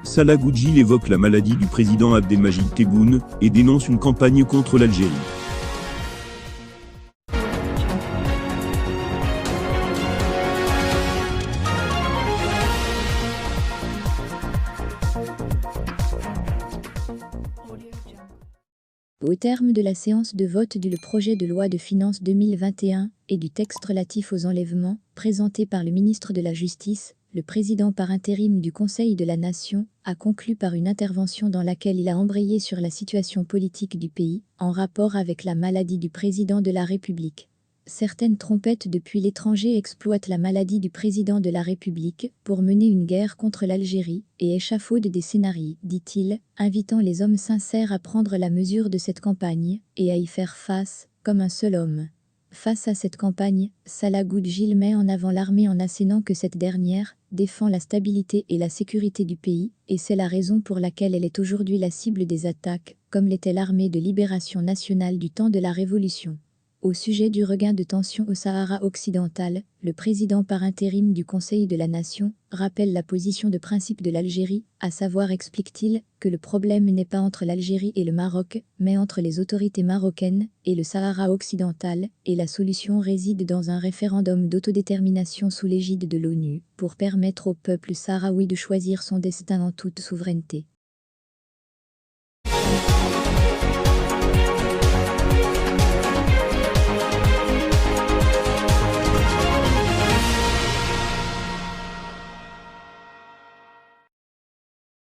Salah Goudjil évoque la maladie du président Abdelmajid Tebboune et dénonce une campagne contre l'Algérie. Au terme de la séance de vote du projet de loi de finances 2021 et du texte relatif aux enlèvements, présenté par le ministre de la Justice, le président par intérim du Conseil de la Nation a conclu par une intervention dans laquelle il a embrayé sur la situation politique du pays, en rapport avec la maladie du président de la République. Certaines trompettes depuis l'étranger exploitent la maladie du président de la République pour mener une guerre contre l'Algérie et échafaudent des scénarios, dit-il, invitant les hommes sincères à prendre la mesure de cette campagne et à y faire face, comme un seul homme. Face à cette campagne, Salah Goudjil met en avant l'armée en assénant que cette dernière défend la stabilité et la sécurité du pays, et c'est la raison pour laquelle elle est aujourd'hui la cible des attaques, comme l'était l'armée de libération nationale du temps de la Révolution. Au sujet du regain de tension au Sahara occidental, le président par intérim du Conseil de la Nation rappelle la position de principe de l'Algérie, à savoir, explique-t-il, que le problème n'est pas entre l'Algérie et le Maroc, mais entre les autorités marocaines et le Sahara occidental, et la solution réside dans un référendum d'autodétermination sous l'égide de l'ONU, pour permettre au peuple sahraoui de choisir son destin en toute souveraineté.